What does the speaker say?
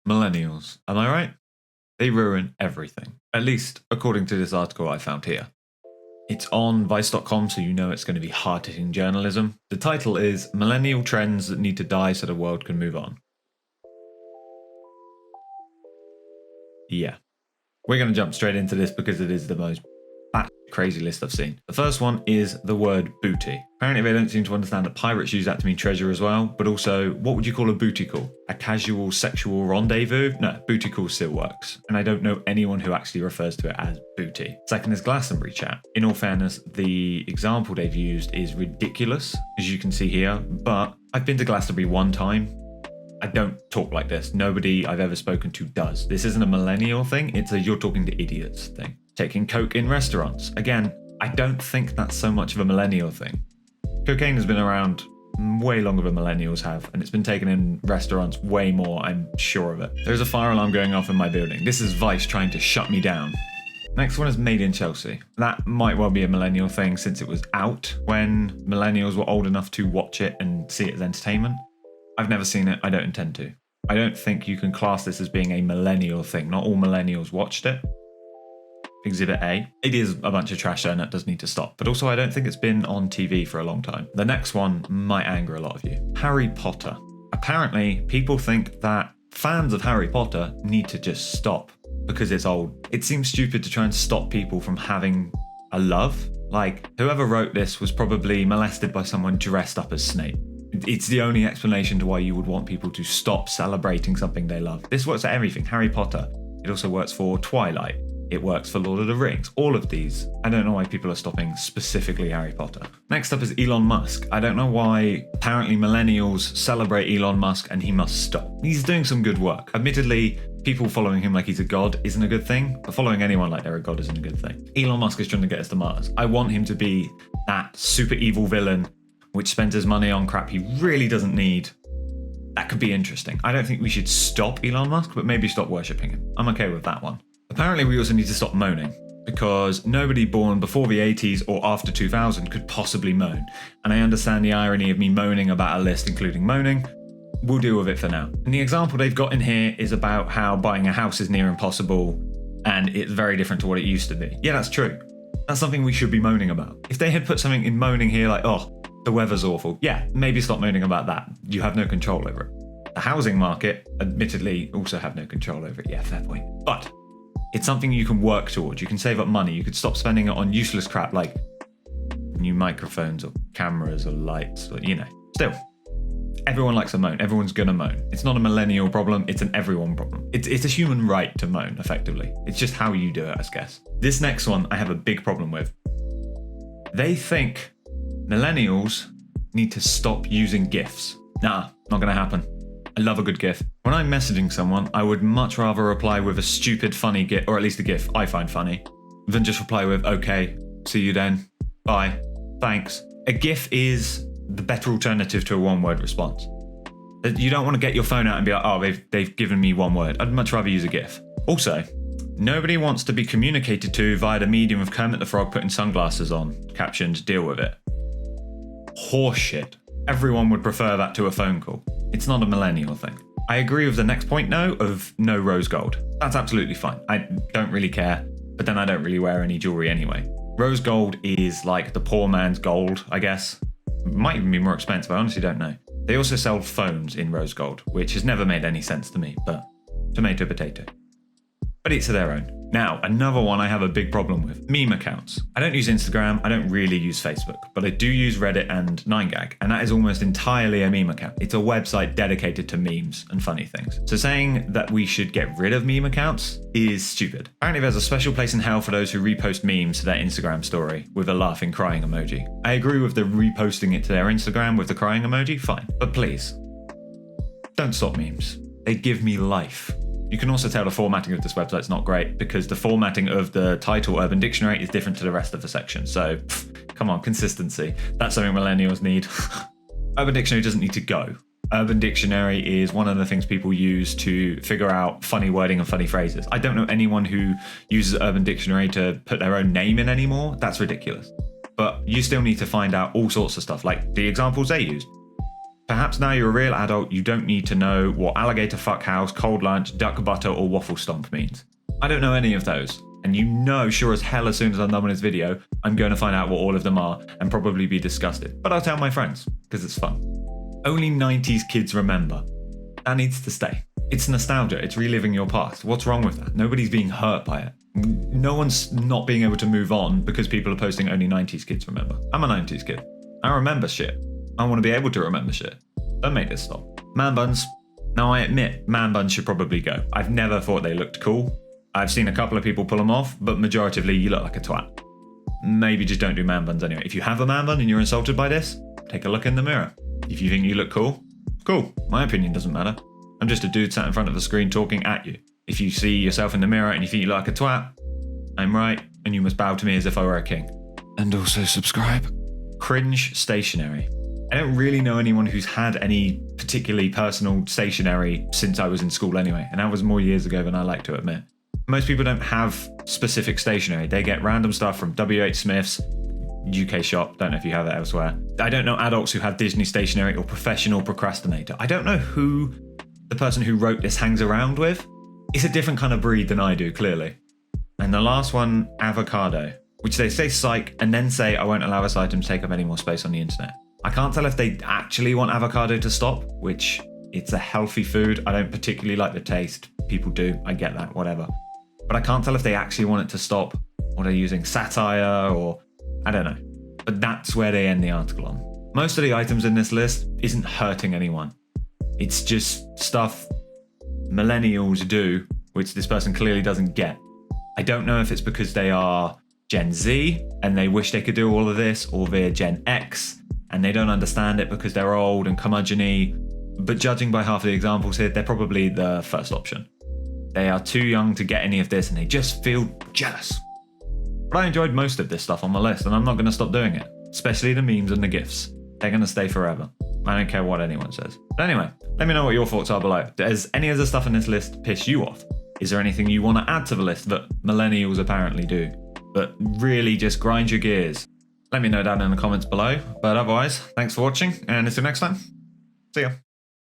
Millennials, am I right? They ruin everything. At least according to this article I found here. It's on Vice.com, so you know it's going to be hard-hitting journalism. The title is Millennial Trends That Need to Die So the World Can Move On. Yeah. We're going to jump straight into this because it is the most crazy list I've seen. The first one is the word booty. Apparently they don't seem to understand that pirates use that to mean treasure as well, but also, what would you call a booty call? A casual sexual rendezvous? No, booty call still works. And I don't know anyone who actually refers to it as booty. Second is Glastonbury chat. In all fairness, the example they've used is ridiculous, as you can see here, but I've been to Glastonbury one time. I don't talk like this. Nobody I've ever spoken to does. This isn't a millennial thing, it's a you're talking to idiots thing. Taking coke in restaurants. Again, I don't think that's so much of a millennial thing. Cocaine has been around way longer than millennials have, and it's been taken in restaurants way more, I'm sure of it. There's a fire alarm going off in my building. This is Vice trying to shut me down. Next one is Made in Chelsea. That might well be a millennial thing since it was out when millennials were old enough to watch it and see it as entertainment. I've never seen it, I don't intend to. I don't think you can class this as being a millennial thing. Not all millennials watched it. Exhibit A. It is a bunch of trash and that does need to stop. But also I don't think it's been on TV for a long time. The next one might anger a lot of you. Harry Potter. Apparently people think that fans of Harry Potter need to just stop because it's old. It seems stupid to try and stop people from having a love. Like, whoever wrote this was probably molested by someone dressed up as Snape. It's the only explanation to why you would want people to stop celebrating something they love. This works for everything. Harry Potter. It also works for Twilight. It works for Lord of the Rings. All of these. I don't know why people are stopping specifically Harry Potter. Next up is Elon Musk. I don't know why apparently millennials celebrate Elon Musk and he must stop. He's doing some good work. Admittedly, people following him like he's a god isn't a good thing, but following anyone like they're a god isn't a good thing. Elon Musk is trying to get us to Mars. I want him to be that super evil villain which spends his money on crap he really doesn't need. That could be interesting. I don't think we should stop Elon Musk, but maybe stop worshipping him. I'm okay with that one. Apparently we also need to stop moaning, because nobody born before the 80s or after 2000 could possibly moan. And I understand the irony of me moaning about a list including moaning. We'll deal with it for now. And the example they've got in here is about how buying a house is near impossible and it's very different to what it used to be. Yeah, that's true. That's something we should be moaning about. If they had put something in moaning here like, oh, the weather's awful. Yeah, maybe stop moaning about that. You have no control over it. The housing market, admittedly, also have no control over it. Yeah, fair point. But it's something you can work towards. You can save up money. You could stop spending it on useless crap like new microphones or cameras or lights, or, you know. Still, everyone likes a moan. Everyone's gonna moan. It's not a millennial problem. It's an everyone problem. It's a human right to moan, effectively. It's just how you do it, I guess. This next one I have a big problem with. They think millennials need to stop using GIFs. Nah, not gonna happen. I love a good GIF. When I'm messaging someone, I would much rather reply with a stupid funny GIF, or at least a GIF I find funny, than just reply with, okay, see you then, bye, thanks. A GIF is the better alternative to a one-word response. You don't want to get your phone out and be like, oh, they've given me one word. I'd much rather use a GIF. Also, nobody wants to be communicated to via the medium of Kermit the Frog putting sunglasses on, captioned, deal with it. Horseshit. Everyone would prefer that to a phone call. It's not a millennial thing. I agree with the next point, though, of no rose gold. That's absolutely fine. I don't really care, but then I don't really wear any jewelry anyway. Rose gold is like the poor man's gold, I guess. It might even be more expensive, I honestly don't know. They also sell phones in rose gold, which has never made any sense to me, but tomato, potato. But each to their own. Now, another one I have a big problem with. Meme accounts. I don't use Instagram, I don't really use Facebook, but I do use Reddit and 9gag, and that is almost entirely a meme account. It's a website dedicated to memes and funny things. So saying that we should get rid of meme accounts is stupid. Apparently there's a special place in hell for those who repost memes to their Instagram story with a laughing crying emoji. I agree with the reposting it to their Instagram with the crying emoji, fine. But please, don't stop memes. They give me life. You can also tell the formatting of this website's not great because the formatting of the title Urban Dictionary is different to the rest of the section. So, come on, consistency. That's something millennials need. Urban Dictionary doesn't need to go. Urban Dictionary is one of the things people use to figure out funny wording and funny phrases. I don't know anyone who uses Urban Dictionary to put their own name in anymore. That's ridiculous. But you still need to find out all sorts of stuff, like the examples they used. Perhaps now you're a real adult, you don't need to know what alligator fuck house, cold lunch, duck butter, or waffle stomp means. I don't know any of those. And you know sure as hell as soon as I'm done with this video, I'm going to find out what all of them are and probably be disgusted. But I'll tell my friends, because it's fun. Only 90s kids remember. That needs to stay. It's nostalgia, it's reliving your past. What's wrong with that? Nobody's being hurt by it. No one's not being able to move on because people are posting only 90s kids remember. I'm a 90s kid. I remember shit. I want to be able to remember shit. Don't make this stop. Man buns. Now I admit, man buns should probably go. I've never thought they looked cool. I've seen a couple of people pull them off, but majoritively you look like a twat. Maybe just don't do man buns anyway. If you have a man bun and you're insulted by this, take a look in the mirror. If you think you look cool, cool. My opinion doesn't matter. I'm just a dude sat in front of a screen talking at you. If you see yourself in the mirror and you think you look like a twat, I'm right, and you must bow to me as if I were a king. And also subscribe. Cringe Stationery. I don't really know anyone who's had any particularly personal stationery since I was in school anyway, and that was more years ago than I like to admit. Most people don't have specific stationery. They get random stuff from WH Smith's, UK shop, don't know if you have it elsewhere. I don't know adults who have Disney stationery or professional procrastinator. I don't know who the person who wrote this hangs around with. It's a different kind of breed than I do, clearly. And the last one, avocado, which they say psych and then say I won't allow this item to take up any more space on the internet. I can't tell if they actually want avocado to stop, which it's a healthy food. I don't particularly like the taste. People do, I get that, whatever. But I can't tell if they actually want it to stop or they're using satire or I don't know. But that's where they end the article on. Most of the items in this list isn't hurting anyone. It's just stuff millennials do, which this person clearly doesn't get. I don't know if it's because they are Gen Z and they wish they could do all of this, or they're Gen X and they don't understand it because they're old and curmudgeon-y. But judging by half of the examples here, they're probably the first option. They are too young to get any of this and they just feel jealous. But I enjoyed most of this stuff on my list and I'm not going to stop doing it, especially the memes and the GIFs. They're going to stay forever. I don't care what anyone says. But anyway, let me know what your thoughts are below. Does any of the stuff in this list piss you off? Is there anything you want to add to the list that millennials apparently do, but really just grind your gears? Let me know down in the comments below. But otherwise, thanks for watching and until next time, see ya.